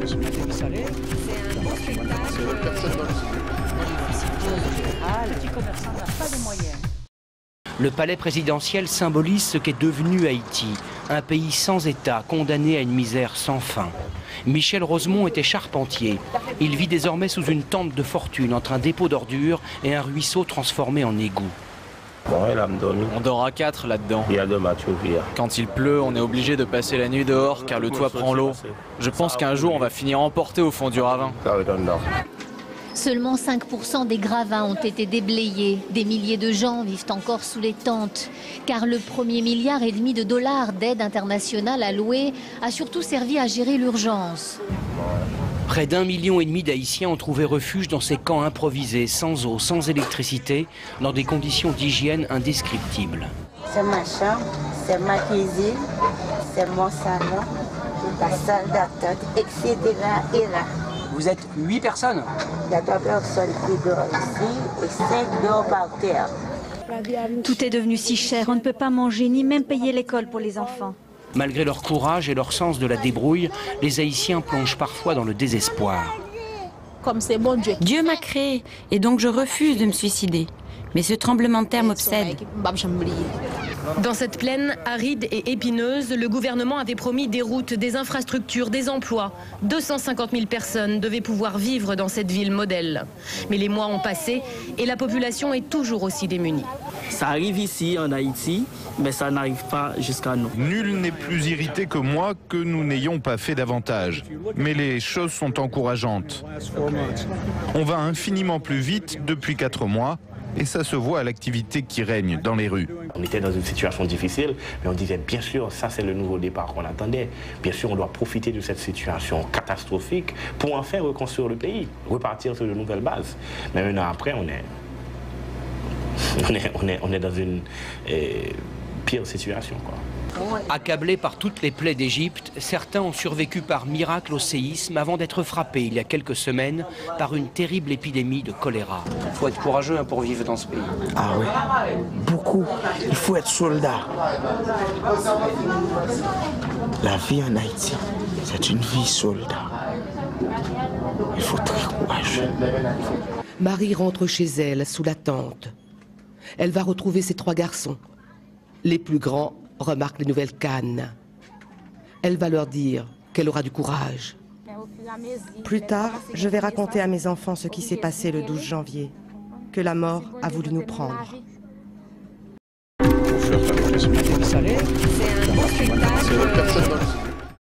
C'est un beau spectacle. Le petit commerçant n'a pas les moyens. Le palais présidentiel symbolise ce qu'est devenu Haïti, un pays sans État, condamné à une misère sans fin. Michel Rosemont était charpentier. Il vit désormais sous une tente de fortune entre un dépôt d'ordures et un ruisseau transformé en égout. On dort à 4 là-dedans. Quand il pleut, on est obligé de passer la nuit dehors car le toit prend l'eau. Je pense qu'un jour on va finir emporté au fond du ravin. Seulement 5% des gravats ont été déblayés. Des milliers de gens vivent encore sous les tentes. Car le premier $1,5 milliard d'aide internationale allouée a surtout servi à gérer l'urgence. Près d'1,5 million d'Haïtiens ont trouvé refuge dans ces camps improvisés, sans eau, sans électricité, dans des conditions d'hygiène indescriptibles. C'est ma chambre, c'est ma cuisine, c'est mon salon, la salle d'attente, etc. Et là. Vous êtes 8 personnes? Il y a 3 personnes qui dorment ici et 5 dorment par terre. Tout est devenu si cher, on ne peut pas manger ni même payer l'école pour les enfants. Malgré leur courage et leur sens de la débrouille, les Haïtiens plongent parfois dans le désespoir. Comme c'est bon Dieu. Dieu m'a créé et donc je refuse de me suicider. Mais ce tremblement de terre m'obsède. Dans cette plaine aride et épineuse, le gouvernement avait promis des routes, des infrastructures, des emplois. 250 000 personnes devaient pouvoir vivre dans cette ville modèle. Mais les mois ont passé et la population est toujours aussi démunie. Ça arrive ici en Haïti, mais ça n'arrive pas jusqu'à nous. Nul n'est plus irrité que moi que nous n'ayons pas fait davantage. Mais les choses sont encourageantes. On va infiniment plus vite depuis 4 mois. Et ça se voit à l'activité qui règne dans les rues. On était dans une situation difficile, mais on disait bien sûr, ça c'est le nouveau départ qu'on attendait. Bien sûr, on doit profiter de cette situation catastrophique pour enfin reconstruire le pays, repartir sur de nouvelles bases. Mais maintenant, après, on est dans une pire situation, quoi. Accablés par toutes les plaies d'Égypte, certains ont survécu par miracle au séisme avant d'être frappés il y a quelques semaines par une terrible épidémie de choléra. Il faut être courageux pour vivre dans ce pays. Ah oui, beaucoup. Il faut être soldat. La vie en Haïti, c'est une vie soldat. Il faut être courageux. Marie rentre chez elle, sous la tente. Elle va retrouver ses 3 garçons. Les plus grands remarque les nouvelles cannes. Elle va leur dire qu'elle aura du courage. Plus tard, je vais raconter à mes enfants ce qui s'est passé le 12 janvier, que la mort a voulu nous prendre. C'est un beau spectacle.